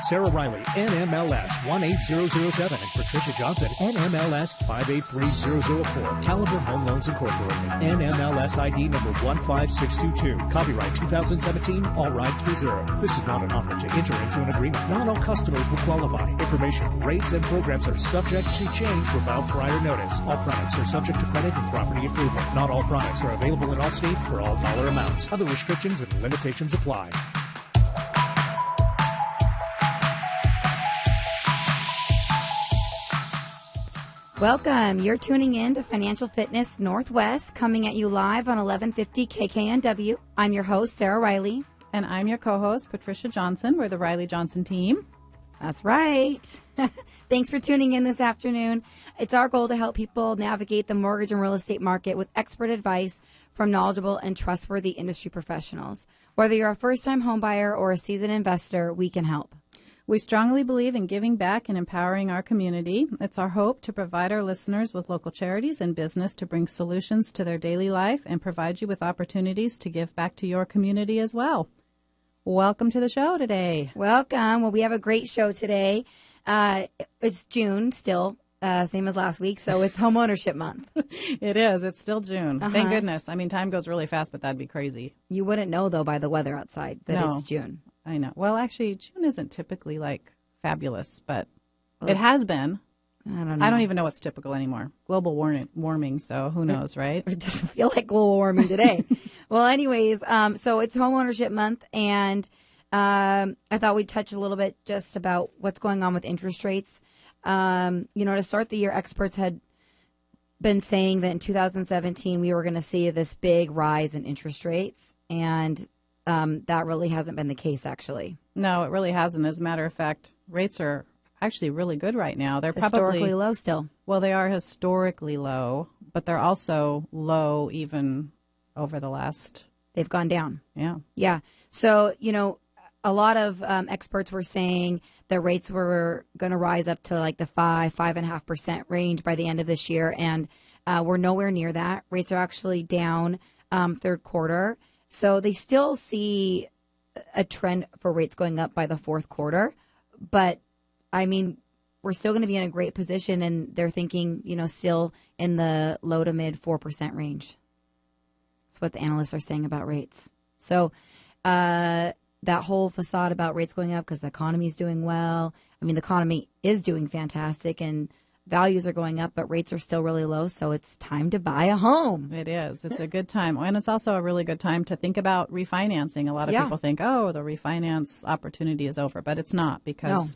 Sarah Riley, NMLS 18007, and Patricia Johnson, NMLS 583004. Caliber Home Loans Incorporated, NMLS ID number 15622. Copyright 2017, all rights reserved. This is not an offer to enter into an agreement. Not all customers will qualify. Information, rates, and programs are subject to change without prior notice. All products are subject to credit and property approval. Not all products are available in all states for all dollar amounts. Other restrictions and limitations apply. Welcome. You're tuning in to Financial Fitness Northwest, coming at you live on 1150 KKNW. I'm your host, Sarah Riley. And I'm your co-host, Patricia Johnson. We're the Riley Johnson team. That's right. Thanks for tuning in this afternoon. It's our goal to help people navigate the mortgage and real estate market with expert advice from knowledgeable and trustworthy industry professionals. Whether you're a first-time homebuyer or a seasoned investor, we can help. We strongly believe in giving back and empowering our community. It's our hope to provide our listeners with local charities and business to bring solutions to their daily life and provide you with opportunities to give back to your community as well. Welcome to the show today. Welcome. Well, we have a great show today. It's June still, same as last week, so it's homeownership month. It is. It's still June. Thank goodness. I mean, time goes really fast, but that'd be crazy. You wouldn't know, though, by the weather outside that it's June. I know. Well, actually, June isn't typically, fabulous, but it has been. I don't know. I don't even know what's typical anymore. Global warming, so who knows, right? It doesn't feel like global warming today. Well, anyways, so it's homeownership month, and I thought we'd touch a little bit just about what's going on with interest rates. To start the year, experts had been saying that in 2017 we were going to see this big rise in interest rates, and that really hasn't been the case, actually. No, it really hasn't. As a matter of fact, rates are actually really good right now. They're historically probably low still. Well, they are historically low, but they're also low even over the last. They've gone down. Yeah. Yeah. So, a lot of experts were saying that rates were going to rise up to the 5.5% range by the end of this year. And we're nowhere near that. Rates are actually down third quarter. So they still see a trend for rates going up by the fourth quarter. But, we're still going to be in a great position. And they're thinking, still in the low to mid 4% range. That's what the analysts are saying about rates. So that whole facade about rates going up because the economy is doing well. The economy is doing fantastic and values are going up, but rates are still really low. So it's time to buy a home. It is. It's a good time. And it's also a really good time to think about refinancing. A lot of people think, the refinance opportunity is over, but it's not because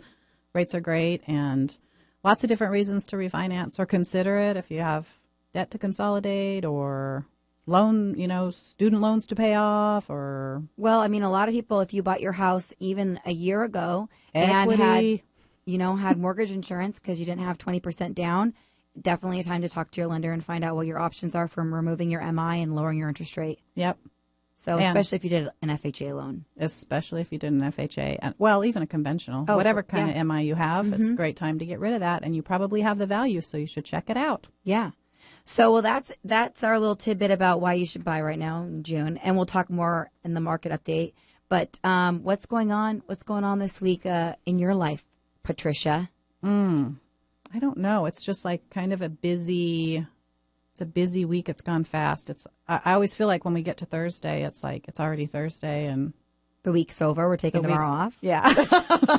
rates are great and lots of different reasons to refinance or consider it if you have debt to consolidate or student loans to pay off or. Well, a lot of people, if you bought your house even a year ago equity. And had mortgage insurance because you didn't have 20% down, definitely a time to talk to your lender and find out what your options are from removing your MI and lowering your interest rate. Yep. So especially if you did an FHA loan. Especially if you did an FHA. Well, even a conventional. Whatever kind of MI you have, it's a great time to get rid of that. And you probably have the value, so you should check it out. Yeah. So, that's our little tidbit about why you should buy right now in June. And we'll talk more in the market update. But what's going on? What's going on this week in your life, Patricia? I don't know. It's just kind of a busy week. It's gone fast. I always feel like when we get to Thursday, it's already Thursday and the week's over. We're taking tomorrow off. Yeah.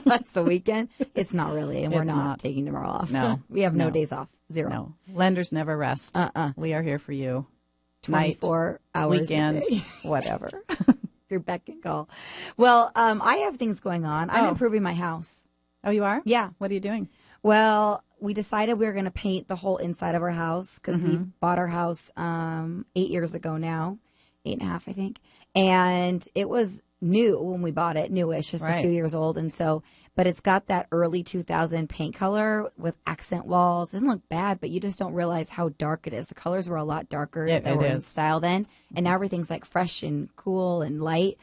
That's the weekend. It's not really. And we're not taking tomorrow off. No. We have no days off. Zero. No. Lenders never rest. We are here for you. 24 hours weekend, a day. Whatever. Your beck and call. Well, I have things going on. I'm improving my house. Oh, you are? Yeah. What are you doing? Well, we decided we were going to paint the whole inside of our house because we bought our house 8 years ago now, 8.5, I think. And it was new when we bought it, newish, just a few years old. And so, but it's got that early 2000 paint color with accent walls. It doesn't look bad, but you just don't realize how dark it is. The colors were a lot darker that were in style then. And now everything's fresh and cool and light.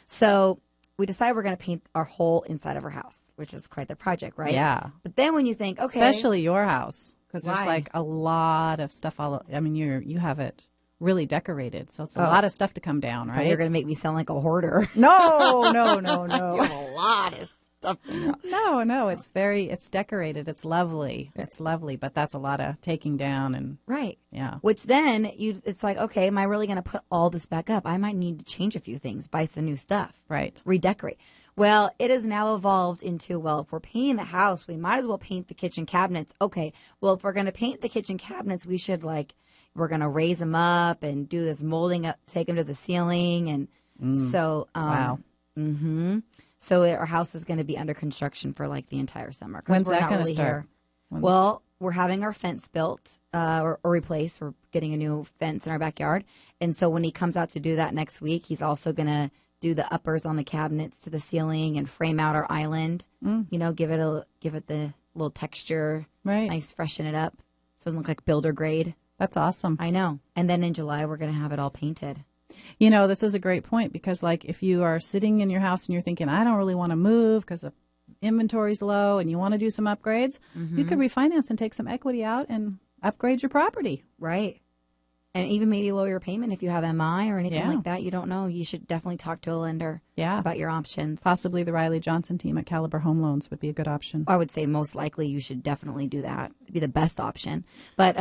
So we decided we're going to paint our whole inside of our house, which is quite the project, right? Yeah. But then when you think, okay. Especially your house, because there's a lot of stuff you have it really decorated. So it's a lot of stuff to come down, right? You're going to make me sound like a hoarder. No. You have a lot of stuff. No, it's decorated. It's lovely. It's lovely, but that's a lot of taking down and right. Yeah. Which then it's like, okay, am I really going to put all this back up? I might need to change a few things, buy some new stuff, right? Redecorate. Well, it has now evolved into, well, if we're painting the house, we might as well paint the kitchen cabinets. Okay, well, if we're going to paint the kitchen cabinets, we should we're going to raise them up and do this molding up, take them to the ceiling, and so wow. Mm-hmm. So our house is going to be under construction for the entire summer. When's that going to start? Well, we're having our fence built or replaced. We're getting a new fence in our backyard. And so when he comes out to do that next week, he's also going to do the uppers on the cabinets to the ceiling and frame out our island. Give it the little texture, right? Nice, freshen it up so it doesn't look like builder grade. That's awesome. I know. And then in July, we're going to have it all painted. This is a great point because, if you are sitting in your house and you're thinking, I don't really want to move because the inventory's low and you want to do some upgrades, you could refinance and take some equity out and upgrade your property. Right. And even maybe lower your payment if you have MI or anything like that. You don't know. You should definitely talk to a lender about your options. Possibly the Riley Johnson team at Caliber Home Loans would be a good option. I would say most likely you should definitely do that. It'd be the best option. But,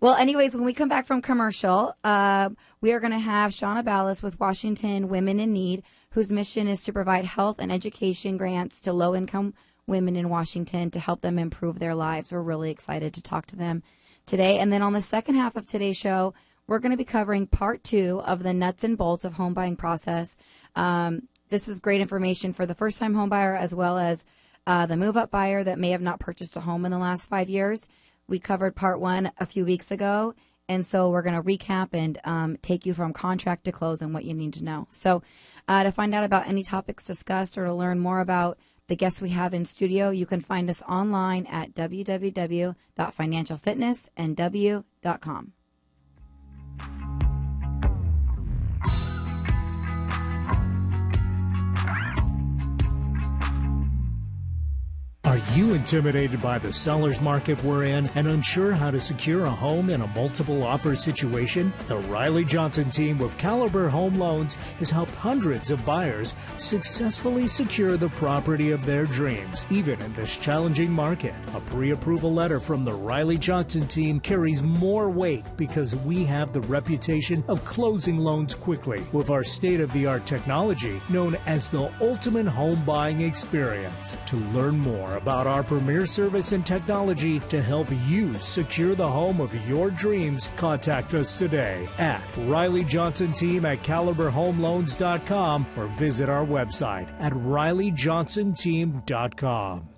well, anyways, when we come back from commercial, we are going to have Shaunna Ballas with Washington Women in Need, whose mission is to provide health and education grants to low-income women in Washington to help them improve their lives. We're really excited to talk to them today. And then on the second half of today's show, we're going to be covering part 2 of the nuts and bolts of home buying process. This is great information for the first-time home buyer as well as the move-up buyer that may have not purchased a home in the last 5 years. We covered part 1 a few weeks ago, and so we're going to recap and take you from contract to close and what you need to know. So to find out about any topics discussed or to learn more about the guests we have in studio, you can find us online at www.financialfitnessandw.com. Are you intimidated by the seller's market we're in and unsure how to secure a home in a multiple offer situation? The Riley Johnson team with Caliber Home Loans has helped hundreds of buyers successfully secure the property of their dreams, even in this challenging market. A pre-approval letter from the Riley Johnson team carries more weight because we have the reputation of closing loans quickly with our state-of-the-art technology known as the ultimate home buying experience. To learn more about our premier service and technology to help you secure the home of your dreams, contact us today at Riley Johnson Team at CaliberHomeLoans.com or visit our website at RileyJohnsonTeam.com.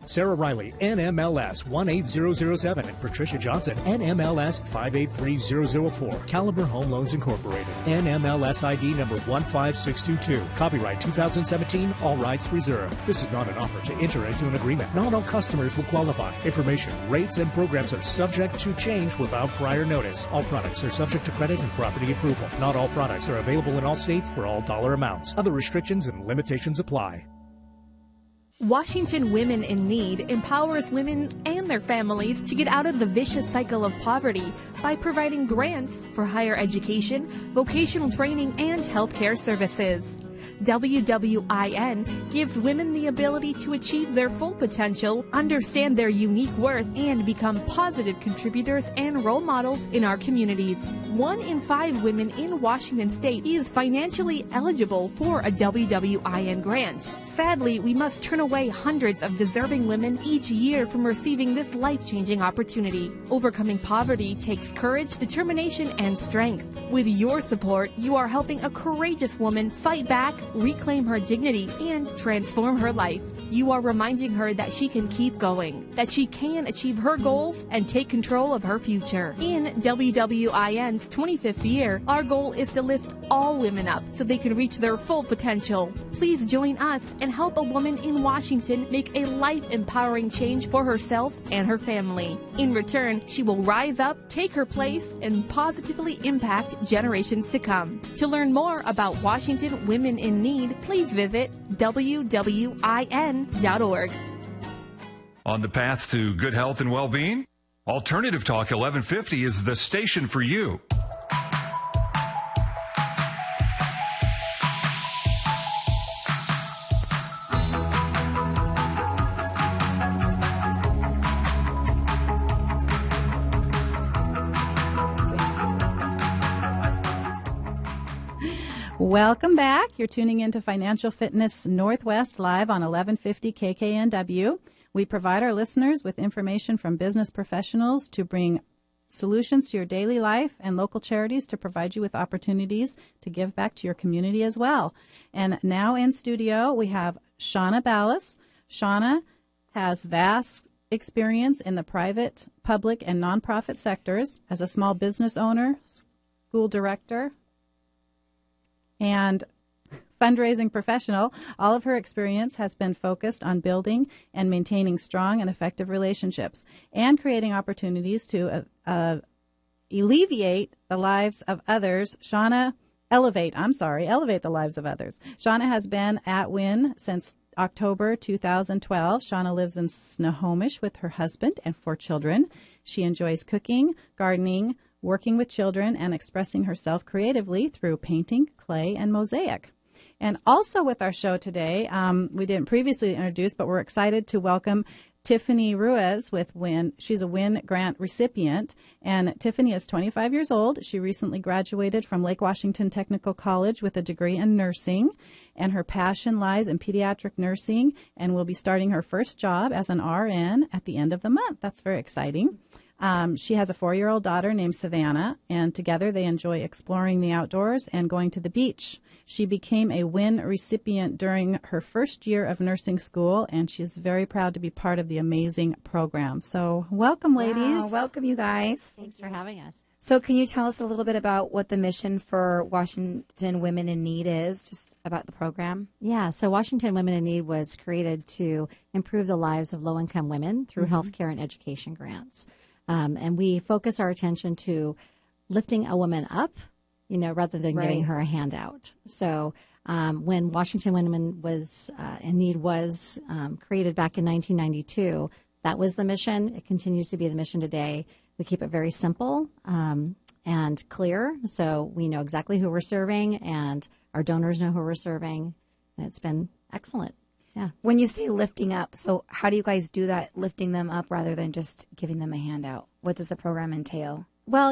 Sarah Riley, NMLS 18007, and Patricia Johnson, NMLS 583004. Caliber Home Loans Incorporated, NMLS ID number 15622. Copyright 2017, all rights reserved. This is not an offer to enter into an agreement. Not all customers will qualify. Information, rates, and programs are subject to change without prior notice. All products are subject to credit and property approval. Not all products are available in all states for all dollar amounts. Other restrictions and limitations apply. Washington Women in Need empowers women and their families to get out of the vicious cycle of poverty by providing grants for higher education, vocational training, and healthcare services. WWIN gives women the ability to achieve their full potential, understand their unique worth, and become positive contributors and role models in our communities. 1 in 5 women in Washington State is financially eligible for a WWIN grant. Sadly, we must turn away hundreds of deserving women each year from receiving this life-changing opportunity. Overcoming poverty takes courage, determination, and strength. With your support, you are helping a courageous woman fight back, reclaim her dignity, and transform her life. You are reminding her that she can keep going, that she can achieve her goals and take control of her future. In WWIN's 25th year, our goal is to lift all women up so they can reach their full potential. Please join us and help a woman in Washington make a life-empowering change for herself and her family. In return, she will rise up, take her place, and positively impact generations to come. To learn more about Washington Women in Need, please visit WWIN.org. On the path to good health and well-being? Alternative Talk 1150 is the station for you. Welcome back. You're tuning into Financial Fitness Northwest live on 1150 KKNW. We provide our listeners with information from business professionals to bring solutions to your daily life and local charities to provide you with opportunities to give back to your community as well. And now in studio, we have Shaunna Ballas. Shaunna has vast experience in the private, public, and nonprofit sectors as a small business owner, school director, and fundraising professional. All of her experience has been focused on building and maintaining strong and effective relationships and creating opportunities to alleviate the lives of others. Elevate the lives of others. Shaunna has been at WWIN since October 2012. Shaunna lives in Snohomish with her husband and 4 children. She enjoys cooking, gardening, working with children, and expressing herself creatively through painting, clay, and mosaic. And also with our show today, we didn't previously introduce, but we're excited to welcome Tiffany Ruiz with WWIN. She's a WWIN grant recipient, and Tiffany is 25 years old. She recently graduated from Lake Washington Technical College with a degree in nursing, and her passion lies in pediatric nursing, and will be starting her first job as an RN at the end of the month. That's very exciting. She has a 4-year-old daughter named Savannah, and together they enjoy exploring the outdoors and going to the beach. She became a WWIN recipient during her first year of nursing school, and she is very proud to be part of the amazing program. So welcome, ladies. Wow, welcome, you guys. Thanks for having us. So can you tell us a little bit about what the mission for Washington Women in Need is, just about the program? Yeah, so Washington Women in Need was created to improve the lives of low-income women through healthcare and education grants. And we focus our attention to lifting a woman up, rather than giving her a handout. So when Washington Women was in Need was created back in 1992, that was the mission. It continues to be the mission today. We keep it very simple and clear, so we know exactly who we're serving, and our donors know who we're serving, and it's been excellent. Yeah. When you say lifting up, so how do you guys do that, lifting them up rather than just giving them a handout? What does the program entail? Well,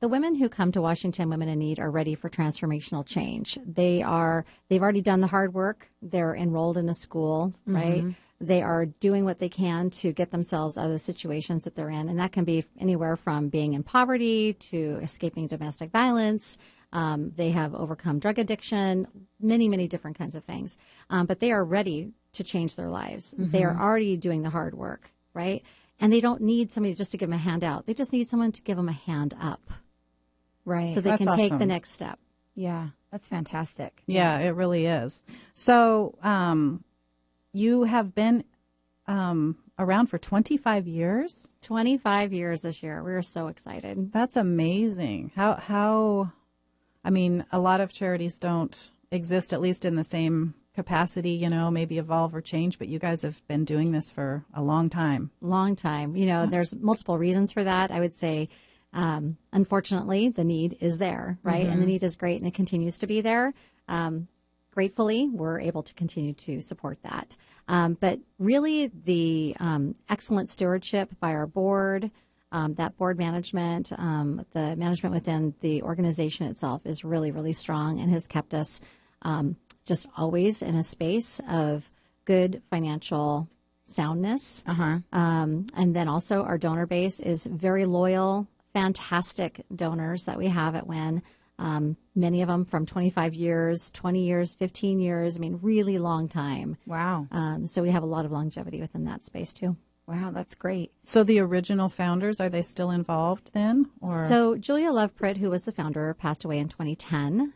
the women who come to Washington Women in Need are ready for transformational change. They've already done the hard work. They're enrolled in a school, right? They are doing what they can to get themselves out of the situations that they're in. And that can be anywhere from being in poverty to escaping domestic violence. They have overcome drug addiction, many, many different kinds of things. But they are ready to change their lives. They are already doing the hard work, right? And they don't need somebody just to give them a handout. They just need someone to give them a hand up. Right. So they can take the next step. Yeah, that's fantastic. Yeah, it really is. So you have been around for 25 years? 25 years this year. We're so excited. That's amazing. How a lot of charities don't exist, at least in the same capacity, maybe evolve or change, but you guys have been doing this for a long time. Long time. There's multiple reasons for that. I would say, unfortunately, the need is there, right? And the need is great, and it continues to be there. Gratefully, we're able to continue to support that. But really, the excellent stewardship by our board, that board management, the management within the organization itself is really, really strong and has kept us just always in a space of good financial soundness. And then also our donor base is very loyal, fantastic donors that we have at WWIN. Many of them from 25 years, 20 years, 15 years. Really long time. Wow. So we have a lot of longevity within that space too. Wow, that's great. So the original founders, are they still involved then? Or? So Julia Love Pritt, who was the founder, passed away in 2010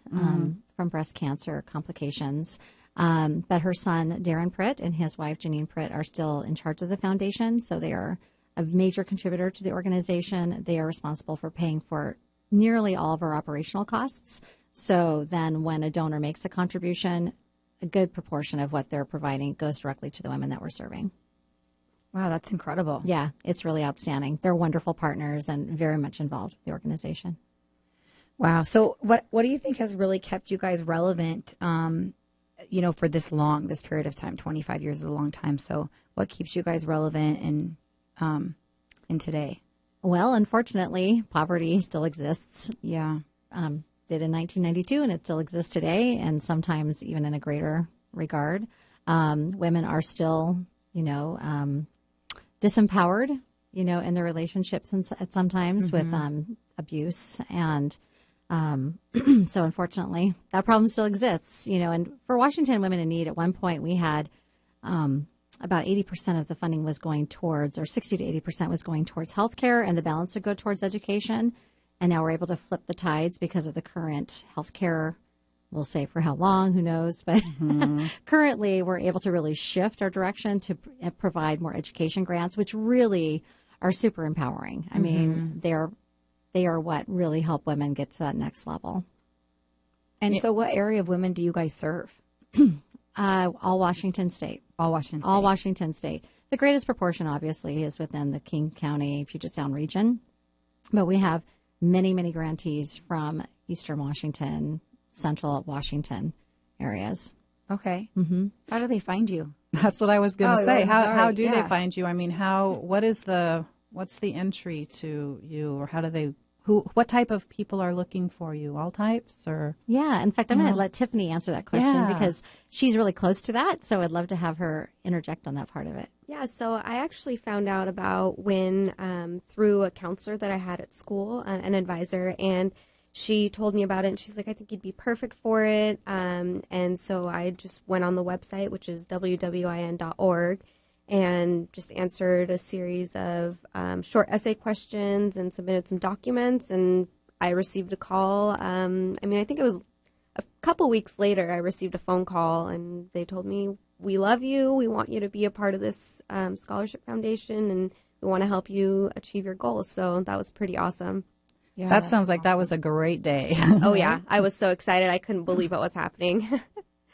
from breast cancer complications. But her son, Darren Pritt, and his wife, Janine Pritt, are still in charge of the foundation. So they are a major contributor to the organization. They are responsible for paying for nearly all of our operational costs. So then when a donor makes a contribution, a good proportion of what they're providing goes directly to the women that we're serving. Wow, that's incredible. Yeah, it's really outstanding. They're wonderful partners and very much involved with the organization. Wow. So what do you think has really kept you guys relevant, for this period of time? 25 years is a long time. So what keeps you guys relevant in today? Well, unfortunately, poverty still exists. Yeah. did in 1992, and it still exists today, and sometimes even in a greater regard. Women are still, disempowered, in their relationships and sometimes with abuse. And so unfortunately, that problem still exists, and for Washington Women in Need, at one point we had about 80% of the funding was going towards, or 60 to 80% was going towards healthcare, and the balance would go towards education. And now we're able to flip the tides because of the current healthcare. We'll say for how long, who knows, but currently we're able to really shift our direction to provide more education grants, which really are super empowering. I mean, they are what really help women get to that next level. And so what area of women do you guys serve? All Washington State. All Washington State. All Washington State. The greatest proportion, obviously, is within the King County, Puget Sound region. But we have many, many grantees from Eastern Washington, Central Washington areas. Okay. How do they find you? That's what I was going to say. How do Yeah. they find you? I mean, what's the entry to you, or how do they? What type of people are looking for you? All types, or? Yeah. In fact, I'm going to let Tiffany answer that question Yeah. because she's really close to that. So I'd love to have her interject on that part of it. Yeah, so I actually found out about WWIN through a counselor that I had at school, an advisor, and she told me about it, and she's like, I think you'd be perfect for it. And so I just went on the website, which is WWIN.org, and just answered a series of short essay questions and submitted some documents, and I received a call. I think it was a couple weeks later I received a phone call, and they told me, we love you, we want you to be a part of this scholarship foundation, and we want to help you achieve your goals. So that was pretty awesome. Yeah, that sounds like that was a great day. Oh, yeah. I was so excited. I couldn't believe what was happening.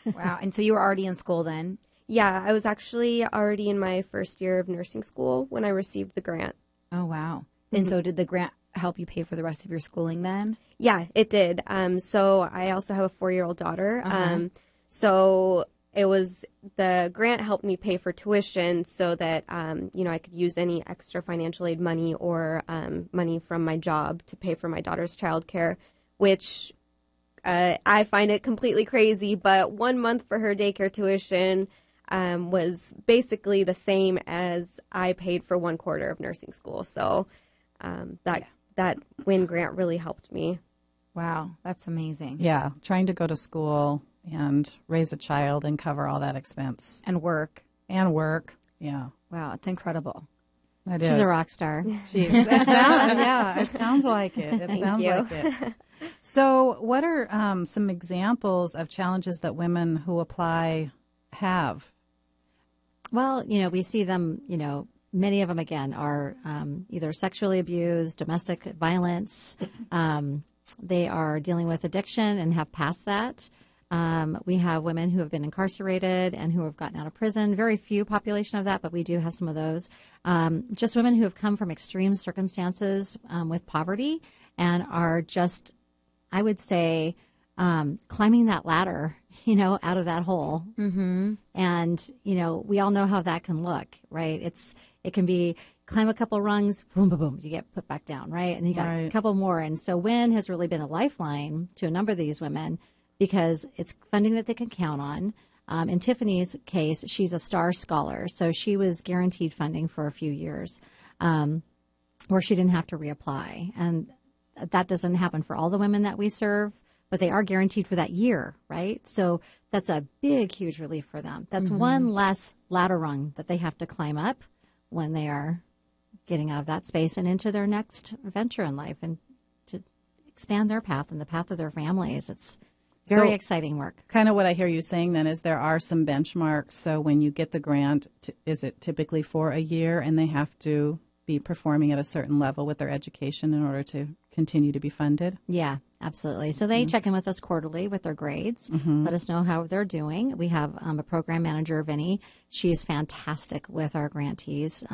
Wow. And so you were already in school then? Yeah, I was actually already in my first year of nursing school when I received the grant. Oh, wow. And so did the grant help you pay for the rest of your schooling then? Yeah, it did. So I also have a 4-year-old daughter. So it was, the grant helped me pay for tuition so that, I could use any extra financial aid money or money from my job to pay for my daughter's childcare, which I find it completely crazy. But 1 month for her daycare tuition was basically the same as I paid for 1 quarter of nursing school. So that WWIN grant really helped me. Wow, that's amazing. Yeah, trying to go to school and raise a child and cover all that expense. And work. Yeah. Wow, it's incredible. She's a rock star. It sounds like it. Thank you. Like it. So what are some examples of challenges that women who apply have? Well, we see them, many of them, again, are either sexually abused, domestic violence. They are dealing with addiction and have passed that. We have women who have been incarcerated and who have gotten out of prison. Very few population of that, but we do have some of those. Just women who have come from extreme circumstances with poverty and are just, I would say, climbing that ladder, out of that hole. Mm-hmm. And, we all know how that can look, right? It can be climb a couple rungs, boom, boom, boom, you get put back down, right? And you got a couple more. And so WWIN has really been a lifeline to a number of these women because it's funding that they can count on. In Tiffany's case, she's a STAR scholar, so she was guaranteed funding for a few years where she didn't have to reapply. And that doesn't happen for all the women that we serve, but they are guaranteed for that year, right? So that's a big, huge relief for them. That's one less ladder rung that they have to climb up when they are getting out of that space and into their next venture in life and to expand their path and the path of their families. It's very exciting work. Kind of what I hear you saying then is there are some benchmarks. So when you get the grant, is it typically for a year and they have to be performing at a certain level with their education in order to continue to be funded? Yeah, absolutely. So they check in with us quarterly with their grades, let us know how they're doing. We have a program manager, Vinny. She is fantastic with our grantees.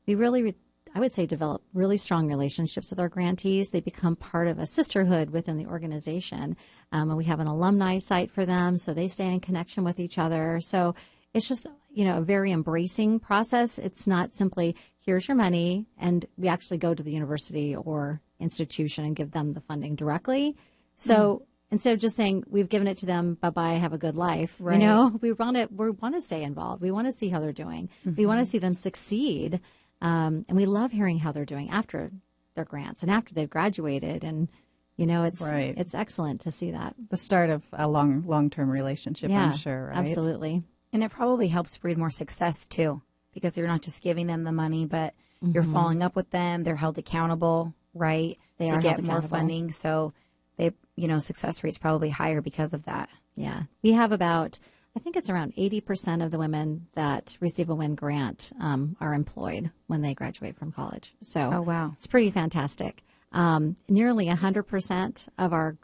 We really, I would say, develop really strong relationships with our grantees. They become part of a sisterhood within the organization. And we have an alumni site for them, so they stay in connection with each other. So it's just, a very embracing process. It's not simply, here's your money, and we actually go to the university or institution and give them the funding directly. So instead of just saying we've given it to them, bye-bye, have a good life, Right. you know, we want to stay involved. We want to see how they're doing. We want to see them succeed. And we love hearing how they're doing after their grants and after they've graduated. And, you know, it's excellent to see that. The start of a long-term relationship, I'm sure, right? Absolutely. And it probably helps breed more success, too, because you're not just giving them the money, but you're following up with them. They're held accountable, right, They to are get held more accountable. funding. So, they, you know, success rate's probably higher because of that. Yeah. We have about, I think it's around 80% of the women that receive a WIN grant are employed when they graduate from college. So Oh, wow. it's pretty fantastic. Nearly 100% of our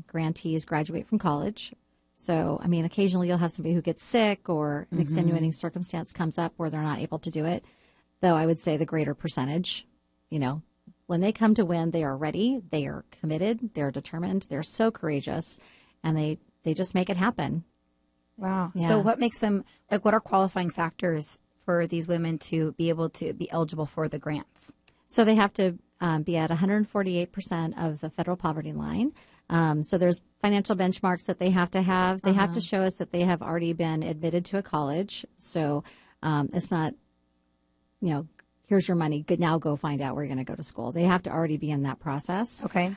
grantees graduate from college. So, I mean, occasionally you'll have somebody who gets sick or an extenuating circumstance comes up where they're not able to do it. Though I would say the greater percentage, you know, when they come to WIN, they are ready, they are committed, they're determined, they're so courageous, and they just make it happen. Wow. Yeah. So what makes them, like, what are qualifying factors for these women to be able to be eligible for the grants? So they have to be at 148% of the federal poverty line. So there's financial benchmarks that they have to have. They have to show us that they have already been admitted to a college. So it's not, you know, here's your money. Good, now go find out where you're going to go to school. They have to already be in that process. Okay.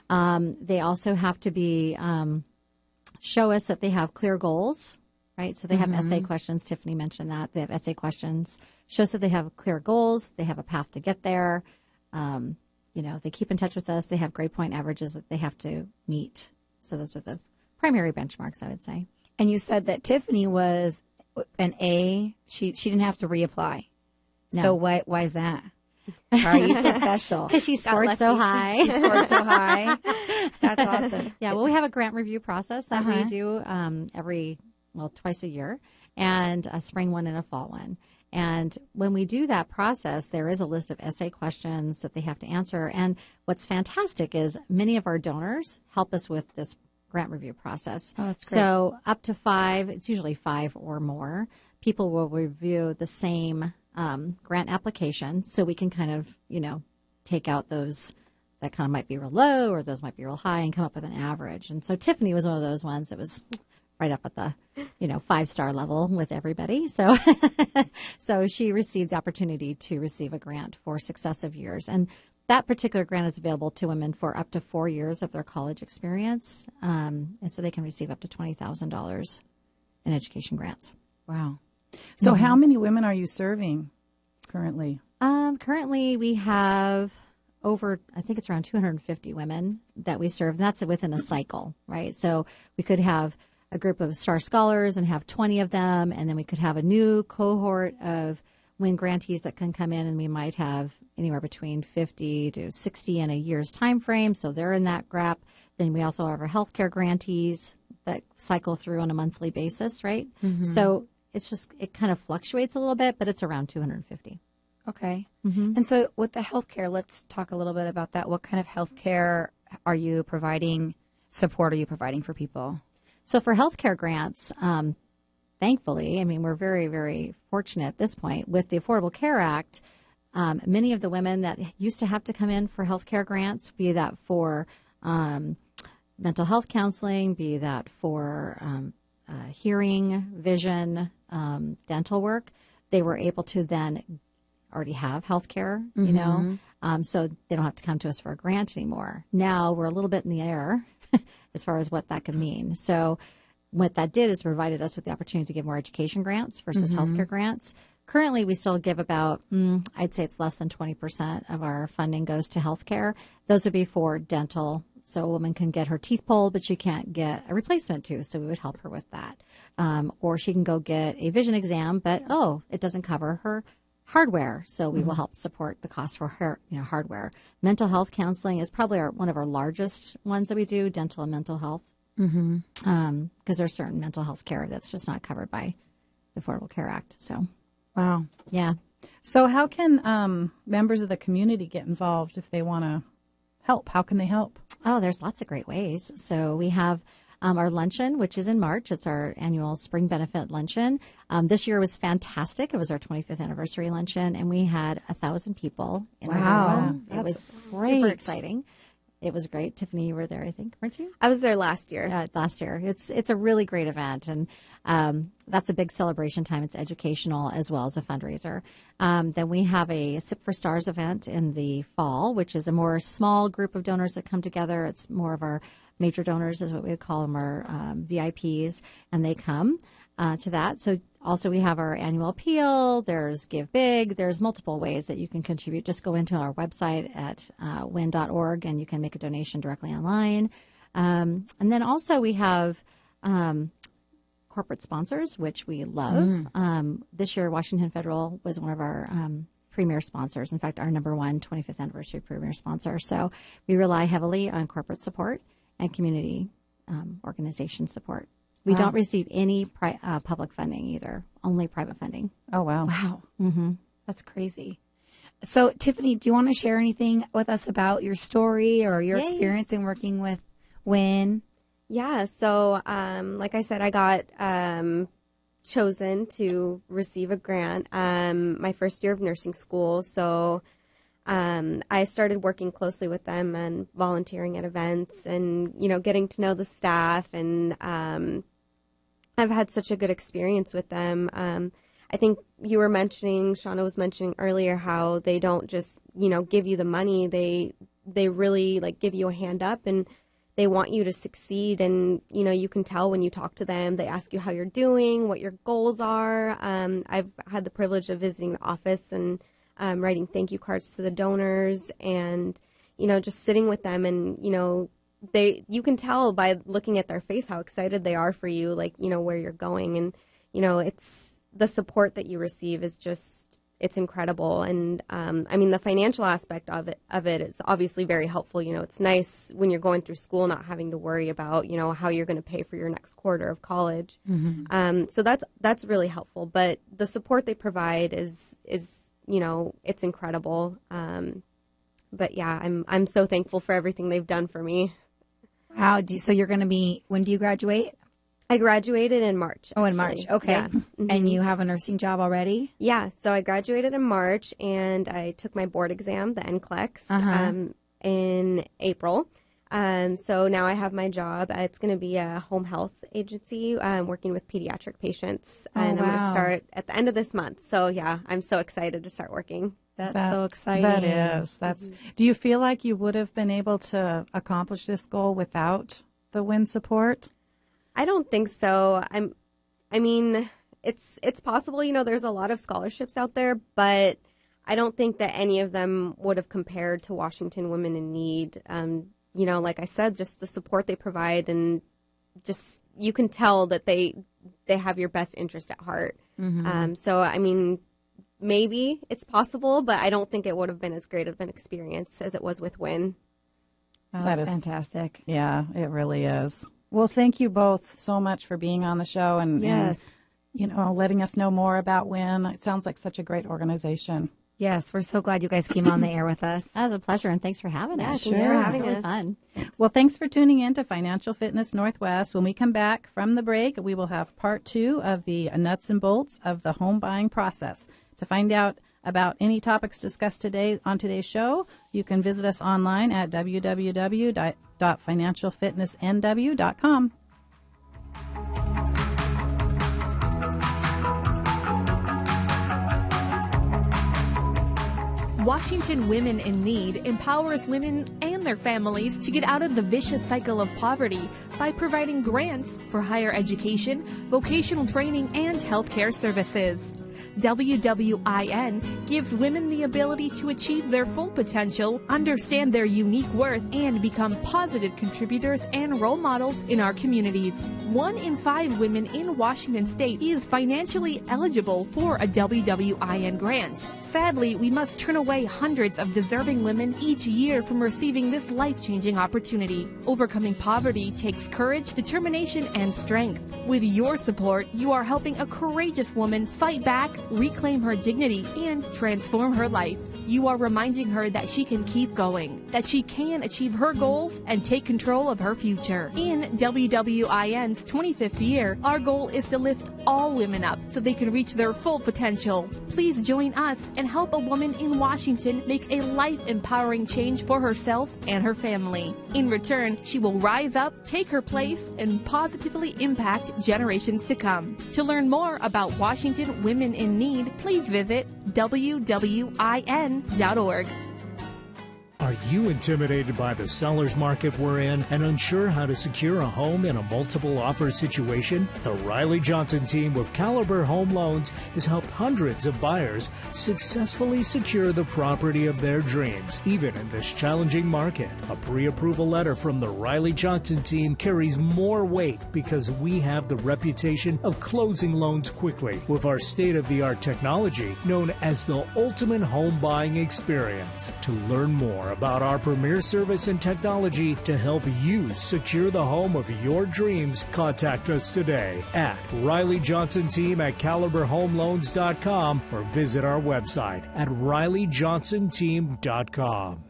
They also have to be show us that they have clear goals, right? So they have essay questions. Tiffany mentioned that. They have essay questions. Shows that they have clear goals. They have a path to get there. You know, they keep in touch with us. They have grade point averages that they have to meet. So those are the primary benchmarks, I would say. And you said that Tiffany was an A. She didn't have to reapply. No. So why is that? Are you so special? Because she scored so high. Scored so high. That's awesome. Yeah, well, we have a grant review process that we do twice a year, and a spring one and a fall one. And when we do that process, there is a list of essay questions that they have to answer. And what's fantastic is many of our donors help us with this grant review process. Oh, that's great. So up to 5, it's usually 5 or more, people will review the same grant application, so we can kind of, you know, take out those that kind of might be real low or those might be real high and come up with an average. And so Tiffany was one of those ones that was right up at the, you know, 5-star level with everybody. So, so she received the opportunity to receive a grant for successive years. And that particular grant is available to women for up to 4 years of their college experience. And so they can receive up to $20,000 in education grants. Wow. So how many women are you serving currently? Currently we have over, I think it's around 250 women that we serve. That's within a cycle, right? So we could have a group of STAR scholars and have 20 of them, and then we could have a new cohort of WIN grantees that can come in, and we might have anywhere between 50 to 60 in a year's time frame, so they're in that gap. Then we also have our healthcare grantees that cycle through on a monthly basis, right? So it's just, it kind of fluctuates a little bit, but it's around 250. Okay. And so with the healthcare, let's talk a little bit about that. What kind of healthcare are you providing, support are you providing for people? So for healthcare grants, thankfully, I mean, we're very, very fortunate at this point with the Affordable Care Act. Many of the women that used to have to come in for healthcare grants, be that for mental health counseling, be that for hearing, vision, dental work, they were able to then already have healthcare, you know, so they don't have to come to us for a grant anymore. Now we're a little bit in the air as far as what that could mean. So what that did is provided us with the opportunity to give more education grants versus healthcare grants. Currently, we still give about, I'd say it's less than 20% of our funding goes to healthcare. Those would be for dental. So a woman can get her teeth pulled, but she can't get a replacement tooth. So we would help her with that. Or she can go get a vision exam, but, it doesn't cover her hardware. So we will help support the cost for her, hardware. Mental health counseling is probably one of our largest ones that we do, dental and mental health. Because there's certain mental health care that's just not covered by the Affordable Care Act. So, wow. Yeah. So how can members of the community get involved if they want to help? How can they help? Oh, there's lots of great ways. So we have our luncheon, which is in March. It's our annual spring benefit luncheon. This year was fantastic. It was our 25th anniversary luncheon, and we had 1,000 people in the room. It was great. super exciting. It was great. Tiffany, you were there, I think, weren't you? I was there last year. Yeah, last year. It's a really great event, and that's a big celebration time. It's educational as well as a fundraiser. Then we have a Sip for Stars event in the fall, which is a more small group of donors that come together. It's more of our major donors, is what we would call them, our VIPs, and they come to that. So also we have our annual appeal. There's Give Big. There's multiple ways that you can contribute. Just go into our website at WWIN.org and you can make a donation directly online. And then also we have corporate sponsors, which we love. This year, Washington Federal was one of our premier sponsors. In fact, our number one 25th anniversary premier sponsor. So we rely heavily on corporate support and community organization support. We don't receive any public funding either, only private funding. Oh, wow. Wow. Mm-hmm. That's crazy. So, Tiffany, do you want to share anything with us about your story or your experience in working with WWIN? Yeah, so like I said, I got chosen to receive a grant my first year of nursing school. So I started working closely with them and volunteering at events and, getting to know the staff. And I've had such a good experience with them. I think you were mentioning, Shaunna was mentioning earlier, how they don't just, give you the money. They really give you a hand up and they want you to succeed. And, you can tell when you talk to them, they ask you how you're doing, what your goals are. I've had the privilege of visiting the office and writing thank you cards to the donors and, just sitting with them and, you can tell by looking at their face how excited they are for you, where you're going. And, it's the support that you receive is just, it's incredible. And, the financial aspect of it is obviously very helpful. It's nice when you're going through school, not having to worry about, how you're going to pay for your next quarter of college. Mm-hmm. So that's really helpful. But the support they provide is it's incredible. But yeah, I'm so thankful for everything they've done for me. Wow. So you're going to be, when do you graduate? I graduated in March. Oh, in March. Okay. Yeah. Mm-hmm. And you have a nursing job already? Yeah. So I graduated in March and I took my board exam, the NCLEX, in April. So now I have my job. It's going to be a home health agency working with pediatric patients. And I'm going to start at the end of this month. So yeah, I'm so excited to start working. That's so exciting. That is. Do you feel like you would have been able to accomplish this goal without the WWIN support? I don't think so. It's possible. There's a lot of scholarships out there, but I don't think that any of them would have compared to Washington Women in Need. Like I said, just the support they provide, and just you can tell that they have your best interest at heart. Mm-hmm. So maybe it's possible, but I don't think it would have been as great of an experience as it was with WWIN. Oh, that's fantastic. Yeah, it really is. Well, thank you both so much for being on the show and letting us know more about WWIN. It sounds like such a great organization. Yes, we're so glad you guys came on the air with us. That was a pleasure, and thanks for having us. Thanks for having us. Really fun. Well, thanks for tuning in to Financial Fitness Northwest. When we come back from the break, we will have part 2 of the nuts and bolts of the home buying process. To find out about any topics discussed today on today's show, you can visit us online at www.financialfitnessnw.com. Washington Women in Need empowers women and their families to get out of the vicious cycle of poverty by providing grants for higher education, vocational training, and healthcare services. WWIN gives women the ability to achieve their full potential, understand their unique worth, and become positive contributors and role models in our communities. 1 in 5 women in Washington State is financially eligible for a WWIN grant. Sadly, we must turn away hundreds of deserving women each year from receiving this life-changing opportunity. Overcoming poverty takes courage, determination, and strength. With your support, you are helping a courageous woman fight back, reclaim her dignity, and transform her life. You are reminding her that she can keep going, that she can achieve her goals and take control of her future. In WWIN's 25th year, our goal is to lift all women up so they can reach their full potential. Please join us and help a woman in Washington make a life-empowering change for herself and her family. In return, she will rise up, take her place, and positively impact generations to come. To learn more about Washington Women in Need, please visit WWIN.org. Are you intimidated by the seller's market we're in and unsure how to secure a home in a multiple offer situation? The Riley Johnson team with Caliber Home Loans has helped hundreds of buyers successfully secure the property of their dreams, even in this challenging market. A pre-approval letter from the Riley Johnson team carries more weight because we have the reputation of closing loans quickly with our state-of-the-art technology known as the ultimate home buying experience. To learn more about our premier service and technology to help you secure the home of your dreams, contact us today at Riley Johnson Team at CaliberHomeLoans.com or visit our website at RileyJohnsonTeam.com.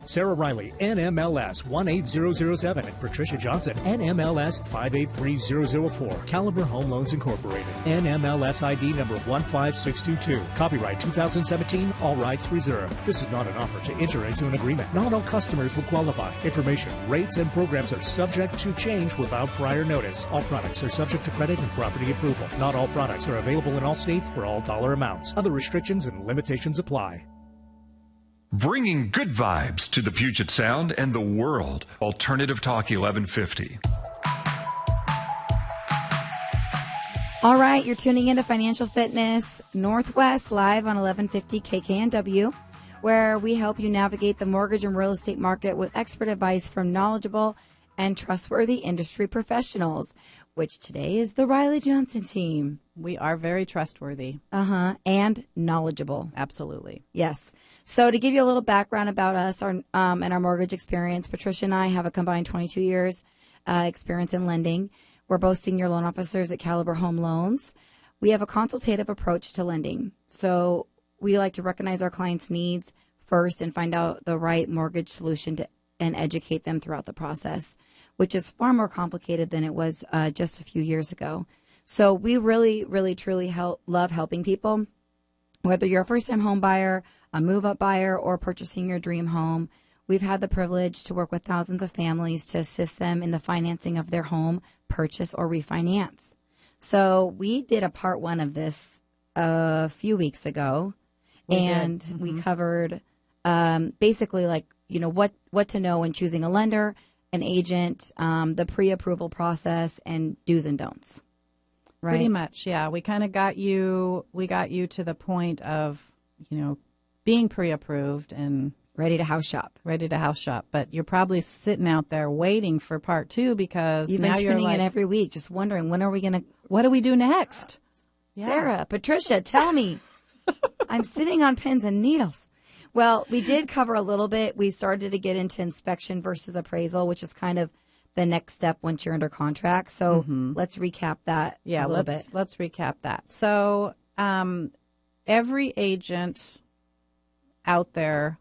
Sarah Riley, NMLS 18007, and Patricia Johnson, NMLS 583004. Caliber Home Loans Incorporated, NMLS ID number 15622. Copyright 2017, all rights reserved. This is not an offer to enter into an agreement. Not all customers will qualify. Information, rates, and programs are subject to change without prior notice. All products are subject to credit and property approval. Not all products are available in all states for all dollar amounts. Other restrictions and limitations apply. Bringing good vibes to the Puget Sound and the world. Alternative Talk 1150. All right, you're tuning into Financial Fitness Northwest live on 1150 KKNW, where we help you navigate the mortgage and real estate market with expert advice from knowledgeable and trustworthy industry professionals, which today is the Riley Johnson team. We are very trustworthy. And knowledgeable. Absolutely. Yes. So to give you a little background about us and our mortgage experience, Patricia and I have a combined 22 years experience in lending. We're both senior loan officers at Caliber Home Loans. We have a consultative approach to lending. So we like to recognize our clients' needs first and find out the right mortgage solution and educate them throughout the process, which is far more complicated than it was just a few years ago. So we really, really, truly love helping people, whether you're a first-time home buyer, a move-up buyer, or purchasing your dream home. We've had the privilege to work with thousands of families to assist them in the financing of their home purchase or refinance. So we did a part one of this a few weeks ago, we covered basically like, you know, what to know when choosing a lender, an agent, the pre-approval process, and do's and don'ts. Right? Pretty much, yeah. We kind of got you to the point of, you know, being pre-approved and ready to house shop. But you're probably sitting out there waiting for part two because you've been tuning in every week, just wondering what do we do next? Yeah. Sarah, Patricia, tell me. I'm sitting on pins and needles. Well, we did cover a little bit. We started to get into inspection versus appraisal, which is kind of the next step once you're under contract. So let's recap that a little bit. Let's recap that. So every agent out there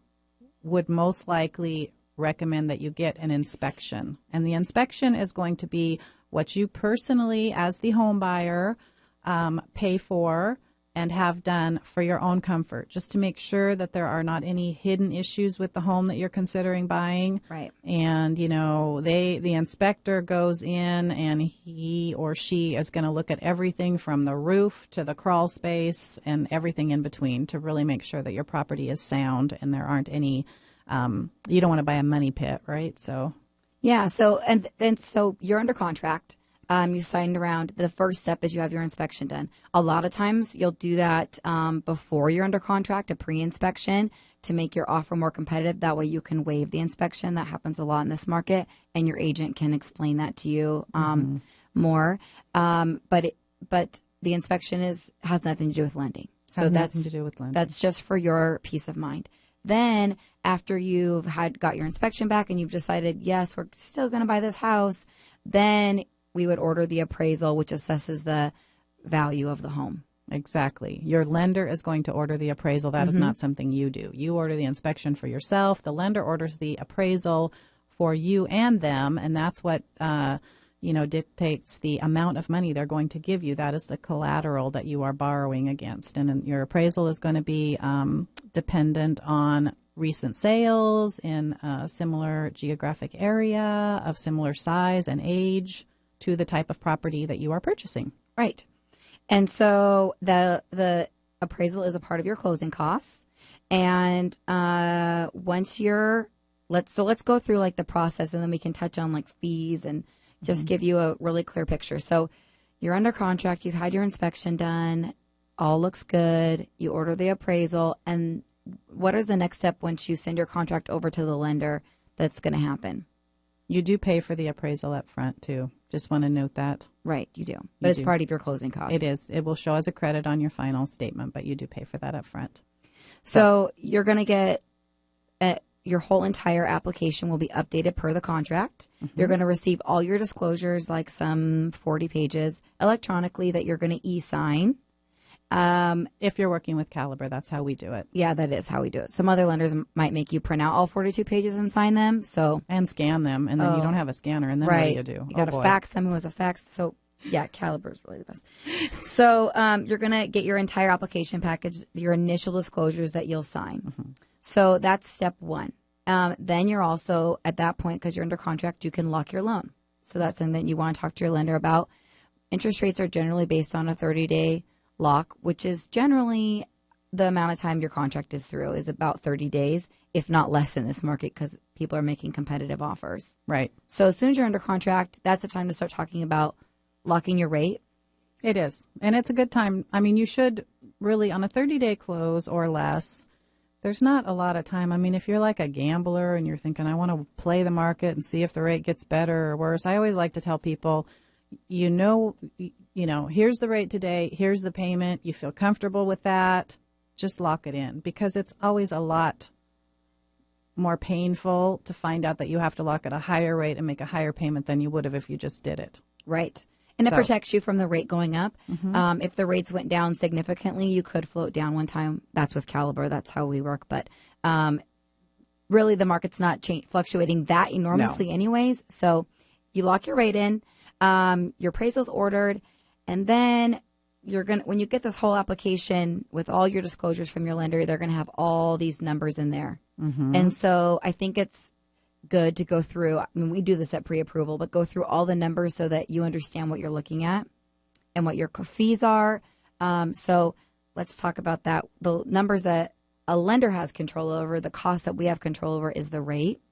would most likely recommend that you get an inspection. And the inspection is going to be what you personally, as the home buyer, pay for and have done for your own comfort, just to make sure that there are not any hidden issues with the home that you're considering buying. Right. And, you know, the inspector goes in and he or she is going to look at everything from the roof to the crawl space and everything in between to really make sure that your property is sound and there aren't any, you don't want to buy a money pit, right? So. Yeah. So, and so you're under contract. You signed around. The first step is you have your inspection done. A lot of times you'll do that before you're under contract, a pre-inspection, to make your offer more competitive. That way you can waive the inspection. That happens a lot in this market, and your agent can explain that to you more. But the inspection has nothing to do with lending. So that's nothing to do with lending. That's just for your peace of mind. Then after you've got your inspection back and you've decided, yes, we're still going to buy this house, then we would order the appraisal, which assesses the value of the home. Exactly. Your lender is going to order the appraisal. That is not something you do. You order the inspection for yourself. The lender orders the appraisal for you and them, and that's what dictates the amount of money they're going to give you. That is the collateral that you are borrowing against, and your appraisal is going to be dependent on recent sales in a similar geographic area of similar size and age to the type of property that you are purchasing. Right. And so the appraisal is a part of your closing costs. And once let's go through like the process, and then we can touch on like fees and just give you a really clear picture. So you're under contract, you've had your inspection done, all looks good, you order the appraisal, and what is the next step once you send your contract over to the lender that's going to happen? You do pay for the appraisal up front, too. Just want to note that. Right, you do. But it's part of your closing costs. It is. It will show as a credit on your final statement, but you do pay for that up front. So you're going to get your whole entire application will be updated per the contract. You're going to receive all your disclosures, like some 40 pages, electronically that you're going to e-sign. If you're working with Caliber, that's how we do it. Yeah, that is how we do it. Some other lenders might make you print out all 42 pages and sign them. And scan them, and then you don't have a scanner, and then what do you do? You got to fax them. It was a fax. So, yeah, Caliber is really the best. So you're going to get your entire application package, your initial disclosures that you'll sign. So that's step one. Then you're also, at that point, because you're under contract, you can lock your loan. So that's something that you want to talk to your lender about. Interest rates are generally based on a 30-day lock, which is generally the amount of time your contract is through, is about 30 days, if not less in this market, because people are making competitive offers. Right. So as soon as you're under contract, that's the time to start talking about locking your rate. It is. And it's a good time. I mean, you should really, on a 30-day close or less, there's not a lot of time. I mean, if you're like a gambler and you're thinking, I want to play the market and see if the rate gets better or worse, I always like to tell people, here's the rate today, here's the payment, you feel comfortable with that, just lock it in, because it's always a lot more painful to find out that you have to lock at a higher rate and make a higher payment than you would have if you just did it. Right. And it protects you from the rate going up. If the rates went down significantly, you could float down one time. That's with Caliber. That's how we work. But really, the market's not fluctuating that enormously anyways. So you lock your rate in, your appraisal's ordered, and then when you get this whole application with all your disclosures from your lender, they're going to have all these numbers in there. And so I think it's good to go through. I mean, we do this at pre-approval, but go through all the numbers so that you understand what you're looking at and what your fees are. So let's talk about that. The numbers that a lender has control over, the cost that we have control over is the rate,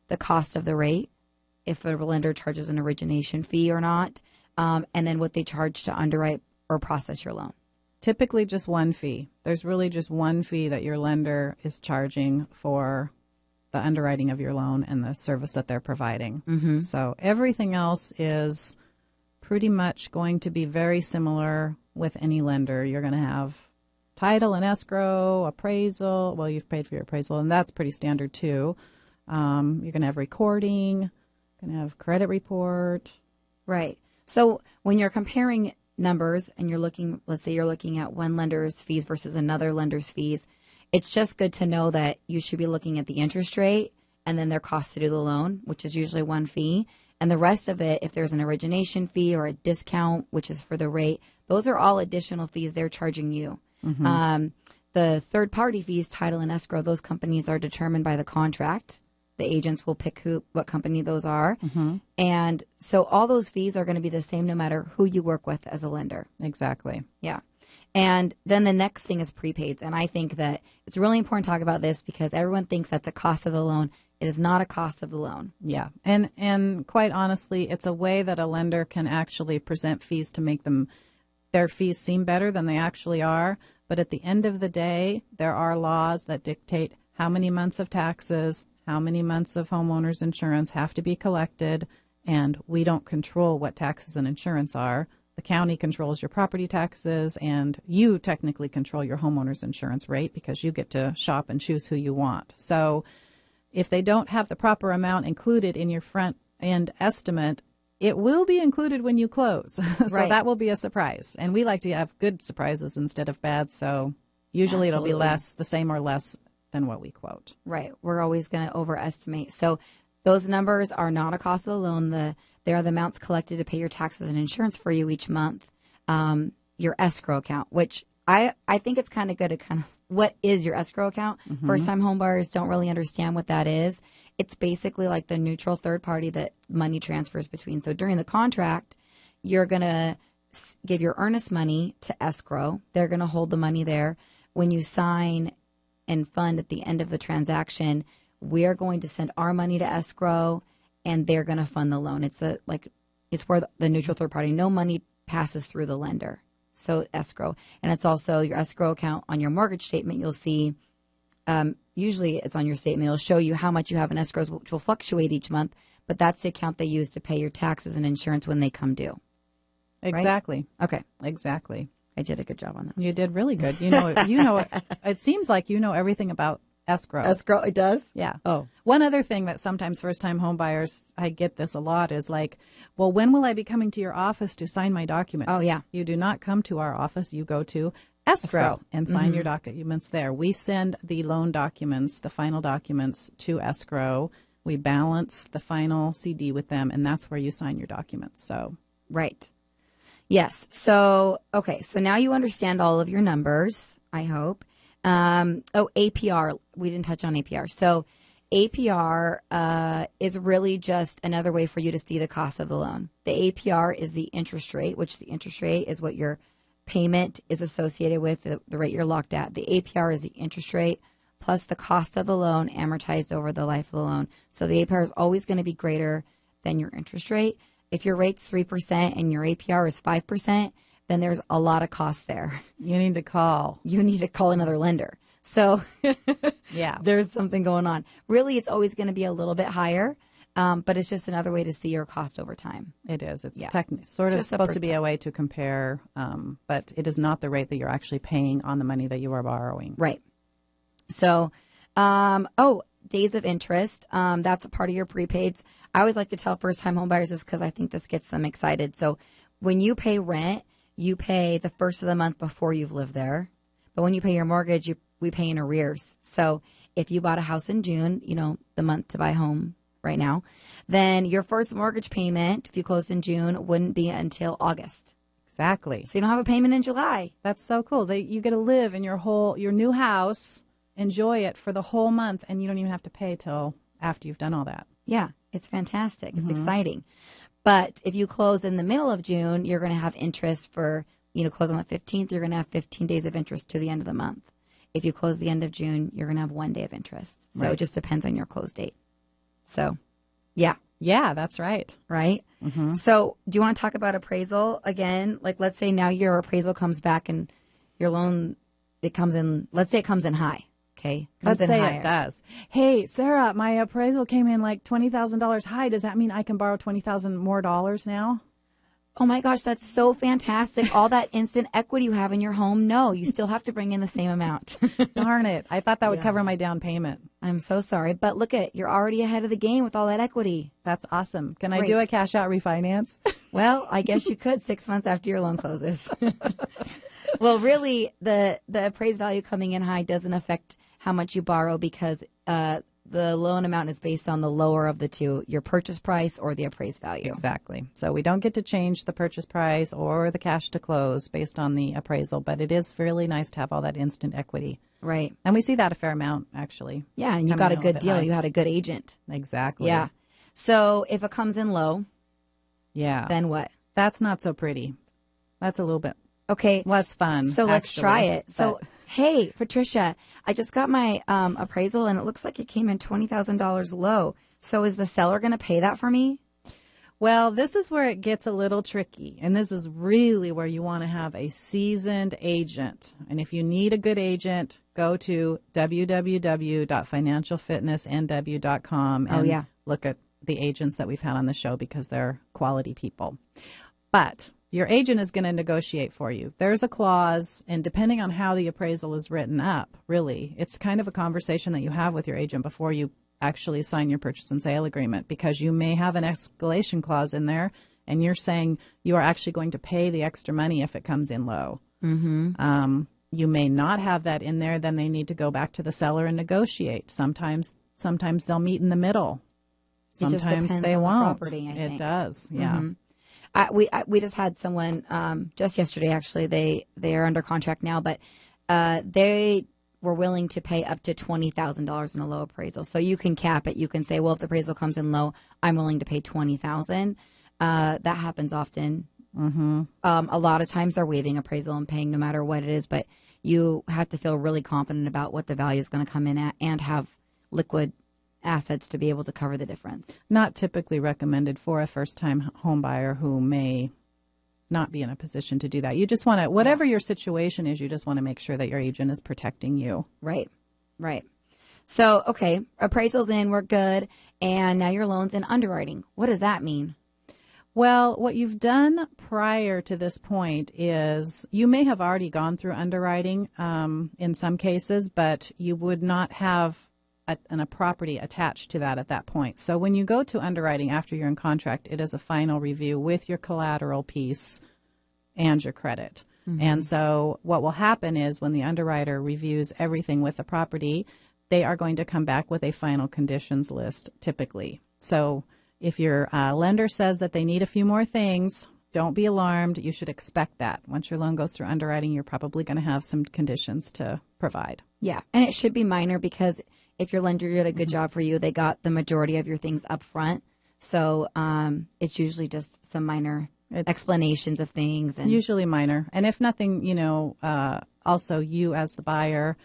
the cost of the rate, if a lender charges an origination fee or not, and then what they charge to underwrite or process your loan. Typically just one fee. There's really just one fee that your lender is charging for the underwriting of your loan and the service that they're providing. So everything else is pretty much going to be very similar with any lender. You're going to have title and escrow, appraisal. Well, you've paid for your appraisal, and that's pretty standard too. You're going to have recording, you're going to have credit report. Right. So when you're comparing numbers and you're looking, let's say you're looking at one lender's fees versus another lender's fees, it's just good to know that you should be looking at the interest rate and then their cost to do the loan, which is usually one fee. And the rest of it, if there's an origination fee or a discount, which is for the rate, those are all additional fees they're charging you. The third-party fees, title and escrow, those companies are determined by the contract. The agents will pick what company those are. And so all those fees are going to be the same no matter who you work with as a lender. Exactly. Yeah. And then the next thing is prepaids. And I think that it's really important to talk about this because everyone thinks that's a cost of the loan. It is not a cost of the loan. Yeah. And quite honestly, it's a way that a lender can actually present fees to make their fees seem better than they actually are. But at the end of the day, there are laws that dictate how many months of taxes, how many months of homeowners insurance have to be collected, and we don't control what taxes and insurance are. The county controls your property taxes, and you technically control your homeowner's insurance rate because you get to shop and choose who you want. So if they don't have the proper amount included in your front end estimate, it will be included when you close. So Right. that will be a surprise. And we like to have good surprises instead of bad. So usually Absolutely. it'll be less, the same or less than what we quote. Right. We're always going to overestimate. So those numbers are not a cost of the loan. They are the amounts collected to pay your taxes and insurance for you each month. Your escrow account, which I think it's kind of good to kind of, what is your escrow account? First-time home buyers don't really understand what that is. It's basically like the neutral third party that money transfers between. So during the contract, you're going to give your earnest money to escrow. They're going to hold the money there. When you sign and fund at the end of the transaction, we're going to send our money to escrow, and they're going to fund the loan. It's for the neutral third party. No money passes through the lender. So escrow. And it's also your escrow account on your mortgage statement. You'll see, usually it's on your statement. It'll show you how much you have in escrows, which will fluctuate each month. But that's the account they use to pay your taxes and insurance when they come due. Exactly. Right? Okay. Exactly. I did a good job on that. You did really good. It seems like you know everything about escrow. Escrow, it does? Yeah. Oh. One other thing that sometimes first-time home buyers, I get this a lot, is like, well, when will I be coming to your office to sign my documents? Oh, yeah. You do not come to our office. You go to escrow and sign your documents there. We send the loan documents, the final documents, to escrow. We balance the final CD with them, and that's where you sign your documents. So, right. Yes. So, okay. So now you understand all of your numbers, I hope. APR. We didn't touch on APR. So APR is really just another way for you to see the cost of the loan. The APR is the interest rate, which the interest rate is what your payment is associated with, the rate you're locked at. The APR is the interest rate plus the cost of the loan amortized over the life of the loan. So the APR is always going to be greater than your interest rate. If your rate's 3% and your APR is 5%, then there's a lot of cost there. you need to call. You need to call another lender. So Yeah. there's something going on. Really, it's always going to be a little bit higher, but it's just another way to see your cost over time. It is. It's Yeah. sort of Just supposed to be a way to compare, but it is not the rate that you're actually paying on the money that you are borrowing. Right. So, days of interest. That's a part of your prepaids. I always like to tell first-time home buyers this because I think this gets them excited. So when you pay rent, you pay the first of the month before you've lived there. But when you pay your mortgage, we pay in arrears. So if you bought a house in June, the month to buy a home right now, then your first mortgage payment, if you closed in June, wouldn't be until August. Exactly. So you don't have a payment in July. That's so cool. You get to live in your new house, enjoy it for the whole month, and you don't even have to pay till after you've done all that. Yeah, it's fantastic. It's exciting. But if you close in the middle of June, you're going to have interest for, close on the 15th, you're going to have 15 days of interest to the end of the month. If you close the end of June, you're going to have 1 day of interest. So It just depends on your close date. So, yeah. Yeah, that's right. Right? Mm-hmm. So do you want to talk about appraisal again? Like, let's say now your appraisal comes back and your loan, let's say it comes in high. Okay. Let's say it does. Hey, Sarah, my appraisal came in like $20,000 high. Does that mean I can borrow $20,000 more now? Oh my gosh, that's so fantastic. All that instant equity you have in your home. No, you still have to bring in the same amount. Darn it. I thought that would cover my down payment. I'm so sorry. But look you're already ahead of the game with all that equity. That's awesome. Can Great. I do a cash out refinance? Well, I guess you could 6 months after your loan closes. Well, really, the appraised value coming in high doesn't affect how much you borrow because the loan amount is based on the lower of the two, your purchase price or the appraised value. Exactly. So we don't get to change the purchase price or the cash to close based on the appraisal, but it is really nice to have all that instant equity. Right. And we see that a fair amount, actually. Yeah, and you got a good deal. You had a good agent. Exactly. Yeah. So if it comes in low, then what? That's not so pretty. That's a little bit less fun. So let's try it. So, hey, Patricia, I just got my appraisal, and it looks like it came in $20,000 low. So is the seller going to pay that for me? Well, this is where it gets a little tricky, and this is really where you want to have a seasoned agent. And if you need a good agent, go to www.financialfitnessnw.com and look at the agents that we've had on the show because they're quality people. But your agent is going to negotiate for you. There's a clause, and depending on how the appraisal is written up, really, it's kind of a conversation that you have with your agent before you actually sign your purchase and sale agreement, because you may have an escalation clause in there, and you're saying you are actually going to pay the extra money if it comes in low. Mm-hmm. You may not have that in there. Then they need to go back to the seller and negotiate. Sometimes they'll meet in the middle. Sometimes they won't. Property, I it think. does, yeah. Mm-hmm. We just had someone just yesterday, actually. They are under contract now, but they were willing to pay up to $20,000 in a low appraisal. So you can cap it. You can say, well, if the appraisal comes in low, I'm willing to pay $20,000. That happens often. Mm-hmm. A lot of times they're waiving appraisal and paying no matter what it is, but you have to feel really confident about what the value is going to come in at and have liquid assets to be able to cover the difference. Not typically recommended for a first-time home buyer who may not be in a position to do that. You just want to, whatever your situation is, you just want to make sure that your agent is protecting you. Right. So, okay, appraisal's in, we're good, and now your loan's in underwriting. What does that mean? Well, what you've done prior to this point is you may have already gone through underwriting in some cases, but you would not have a property attached to that at that point. So when you go to underwriting after you're in contract, it is a final review with your collateral piece and your credit. Mm-hmm. And so what will happen is when the underwriter reviews everything with the property, they are going to come back with a final conditions list typically. So if your lender says that they need a few more things, don't be alarmed. You should expect that. Once your loan goes through underwriting, you're probably going to have some conditions to provide. Yeah, and it should be minor because if your lender did a good job for you, they got the majority of your things up front. So it's usually just some minor explanations of things. And usually minor. And if nothing, also you as the buyer,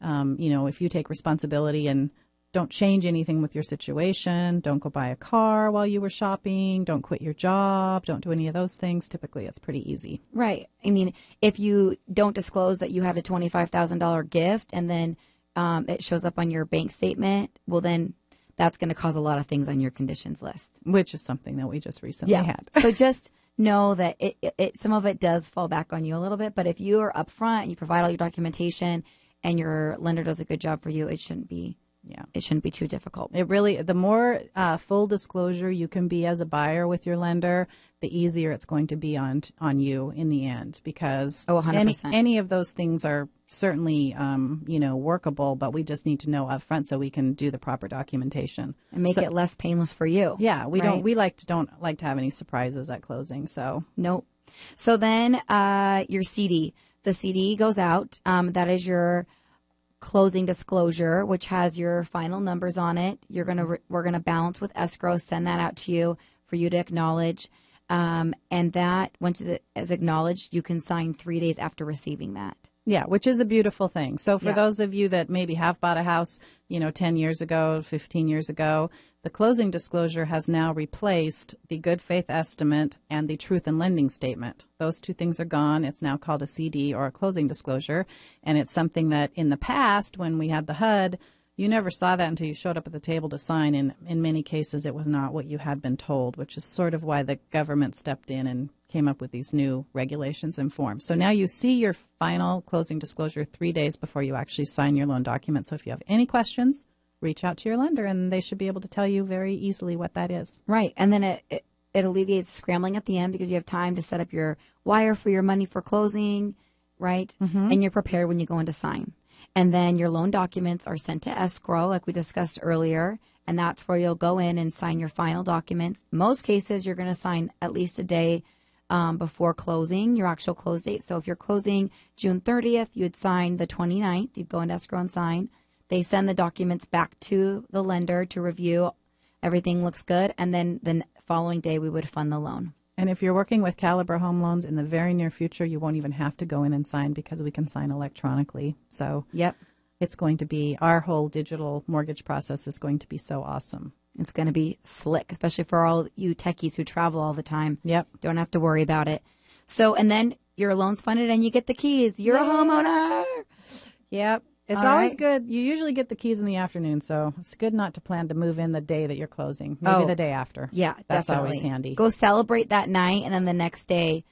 if you take responsibility and don't change anything with your situation. Don't go buy a car while you were shopping. Don't quit your job. Don't do any of those things. Typically, it's pretty easy. Right. I mean, if you don't disclose that you had a $25,000 gift and then it shows up on your bank statement, well, then that's going to cause a lot of things on your conditions list. Which is something that we just recently had. So just know that it some of it does fall back on you a little bit. But if you are upfront and you provide all your documentation and your lender does a good job for you, it shouldn't be. Yeah, it shouldn't be too difficult. It really, the more full disclosure you can be as a buyer with your lender, the easier it's going to be on you in the end, because 100%. Any of those things are certainly, workable, but we just need to know up front so we can do the proper documentation and make it less painless for you. Yeah, we don't like to have any surprises at closing. So nope. So then your CD, the CD goes out. That is your closing disclosure, which has your final numbers on it. We're gonna balance with escrow, send that out to you for you to acknowledge, and that once it is acknowledged, you can sign 3 days after receiving that. Yeah, which is a beautiful thing. So for those of you that maybe have bought a house, 10 years ago, 15 years ago, the closing disclosure has now replaced the good faith estimate and the truth in lending statement. Those two things are gone. It's now called a CD, or a closing disclosure. And it's something that in the past, when we had the HUD, you never saw that until you showed up at the table to sign. And in many cases, it was not what you had been told, which is sort of why the government stepped in and came up with these new regulations and forms. So now you see your final closing disclosure 3 days before you actually sign your loan document. So if you have any questions, reach out to your lender, and they should be able to tell you very easily what that is. Right. And then it alleviates scrambling at the end because you have time to set up your wire for your money for closing, right? Mm-hmm. And you're prepared when you go in to sign. And then your loan documents are sent to escrow, like we discussed earlier, and that's where you'll go in and sign your final documents. Most cases, you're going to sign at least a day before closing, your actual close date. So if you're closing June 30th, you'd sign the 29th. You'd go into escrow and sign. They send the documents back to the lender to review. Everything looks good. And then the following day, we would fund the loan. And if you're working with Caliber Home Loans in the very near future, you won't even have to go in and sign because we can sign electronically. So it's going to be, our whole digital mortgage process is going to be so awesome. It's going to be slick, especially for all you techies who travel all the time. Yep. Don't have to worry about it. So, and then your loan's funded and you get the keys. You're a homeowner. Yep. It's always good. You usually get the keys in the afternoon, so it's good not to plan to move in the day that you're closing. Maybe the day after. Yeah, that's definitely. Always handy. Go celebrate that night, and then the next day,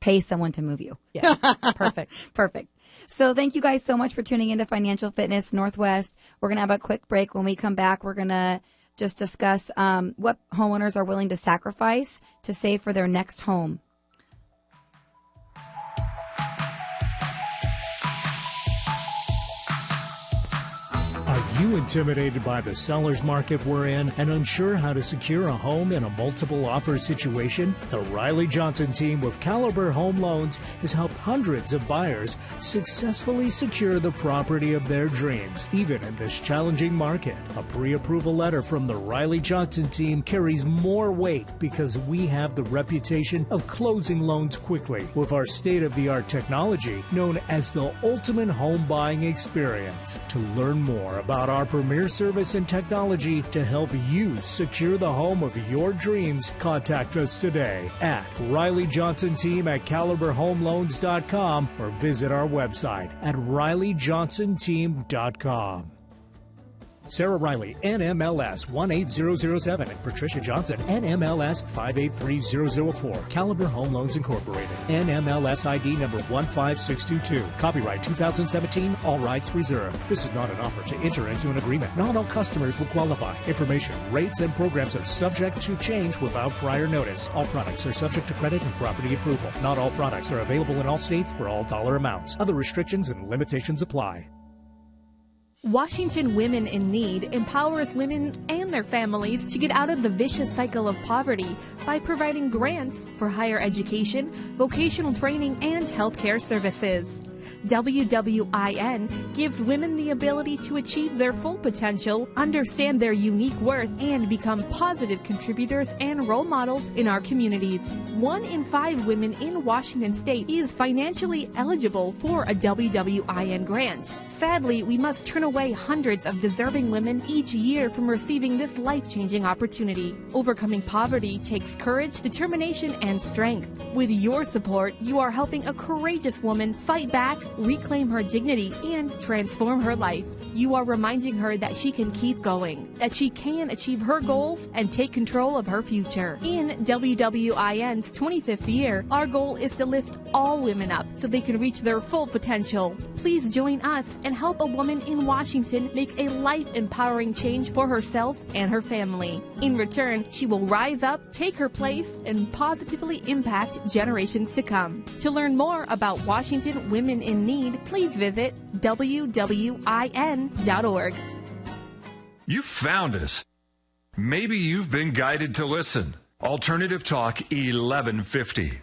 pay someone to move you. Yeah, perfect. Perfect. So thank you guys so much for tuning into Financial Fitness Northwest. We're going to have a quick break. When we come back, we're going to just discuss what homeowners are willing to sacrifice to save for their next home. Are you intimidated by the seller's market we're in and unsure how to secure a home in a multiple offer situation? The Riley Johnson team with Caliber Home Loans has helped hundreds of buyers successfully secure the property of their dreams, even in this challenging market. A pre-approval letter from the Riley Johnson team carries more weight because we have the reputation of closing loans quickly with our state-of-the-art technology known as the ultimate home buying experience. To learn more about our premier service and technology to help you secure the home of your dreams, contact us today at Riley Johnson Team at CaliberHomeLoans.com or visit our website at RileyJohnsonTeam.com. Sarah Riley, NMLS 18007, and Patricia Johnson, NMLS 583004. Caliber Home Loans Incorporated, NMLS ID number 15622. Copyright 2017, all rights reserved. This is not an offer to enter into an agreement. Not all customers will qualify. Information, rates, and programs are subject to change without prior notice. All products are subject to credit and property approval. Not all products are available in all states for all dollar amounts. Other restrictions and limitations apply. Washington Women in Need empowers women and their families to get out of the vicious cycle of poverty by providing grants for higher education, vocational training, and healthcare services. WWIN gives women the ability to achieve their full potential, understand their unique worth, and become positive contributors and role models in our communities. 1 in 5 women in Washington state is financially eligible for a WWIN grant. Sadly, we must turn away hundreds of deserving women each year from receiving this life-changing opportunity. Overcoming poverty takes courage, determination, and strength. With your support, you are helping a courageous woman fight back, reclaim her dignity, and transform her life. You are reminding her that she can keep going, that she can achieve her goals and take control of her future. In WWIN's 25th year, our goal is to lift all women up so they can reach their full potential. Please join us and help a woman in Washington make a life-empowering change for herself and her family. In return, she will rise up, take her place, and positively impact generations to come. To learn more about Washington Women in Need, please visit WWIN.org. You found us. Maybe you've been guided to listen. Alternative Talk 1150.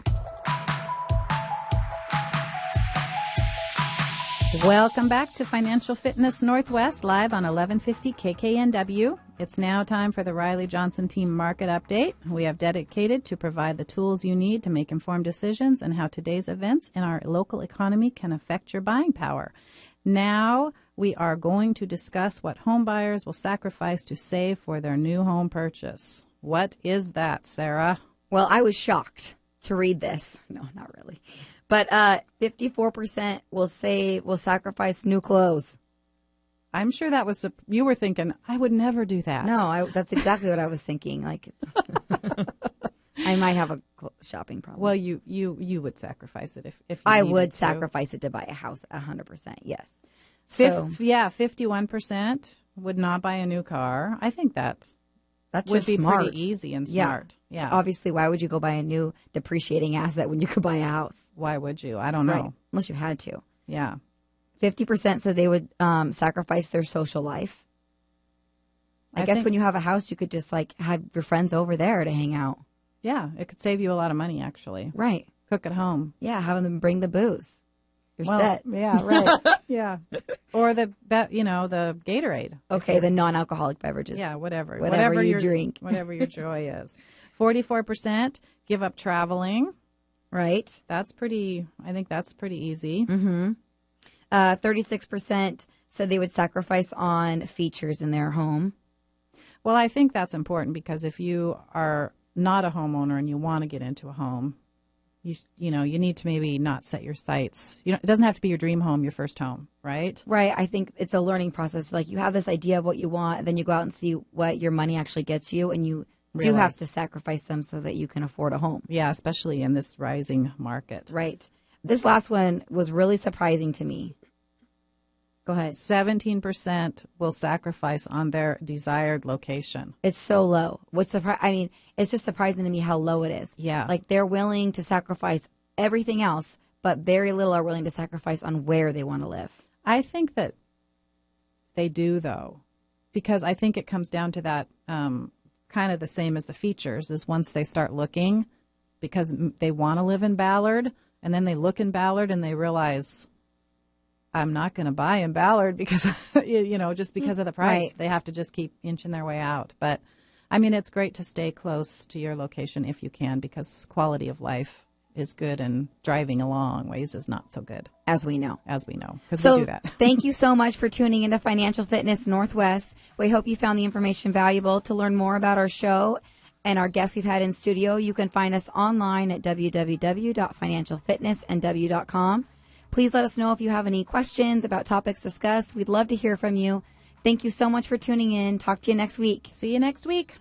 Welcome back to Financial Fitness Northwest, live on 1150 KKNW. It's now time for the Riley Johnson Team Market Update. We have dedicated to provide the tools you need to make informed decisions and how today's events in our local economy can affect your buying power. Now we are going to discuss what home buyers will sacrifice to save for their new home purchase. What is that, Sarah? Well, I was shocked to read this. No, not really. But 54% will sacrifice new clothes. I'm sure that was you were thinking, I would never do that. No, that's exactly what I was thinking. Like, I might have a shopping problem. Well, you would sacrifice it if you I would sacrifice it to buy a house. 100%, yes. 51% would not buy a new car. I think that's would just be smart. Pretty easy and smart. Yeah. Obviously, why would you go buy a new depreciating asset when you could buy a house? Why would you? I don't know. Right. Unless you had to. Yeah. 50% said they would sacrifice their social life. I guess when you have a house, you could just like have your friends over there to hang out. Yeah, it could save you a lot of money, actually. Right. Cook at home. Yeah, having them bring the booze. You're set. Yeah, right. Yeah. Or the Gatorade. Okay, the non-alcoholic beverages. Yeah, whatever you drink. Whatever your joy is. 44% give up traveling. Right. I think that's pretty easy. Mm-hmm. 36% said they would sacrifice on features in their home. Well, I think that's important because if you are not a homeowner and you want to get into a home, you need to maybe not set your sights. It doesn't have to be your dream home, your first home, right? Right. I think it's a learning process. Like you have this idea of what you want, and then you go out and see what your money actually gets you, and you do have to sacrifice them so that you can afford a home. Yeah, especially in this rising market. Right. this last one was really surprising to me. Go ahead. 17% will sacrifice on their desired location. It's so low. It's just surprising to me how low it is. Yeah. Like they're willing to sacrifice everything else, but very little are willing to sacrifice on where they want to live. I think that they do, though, because I think it comes down to that kind of the same as the features is once they start looking, because they want to live in Ballard, and then they look in Ballard and they realize, I'm not going to buy in Ballard because, just because of the price. Right. They have to just keep inching their way out. But, I mean, it's great to stay close to your location if you can, because quality of life is good and driving a long ways is not so good. As we know. Because we do that. Thank you so much for tuning into Financial Fitness Northwest. We hope you found the information valuable. To learn more about our show and our guests we've had in studio, you can find us online at www.financialfitnessnw.com. Please let us know if you have any questions about topics discussed. We'd love to hear from you. Thank you so much for tuning in. Talk to you next week. See you next week.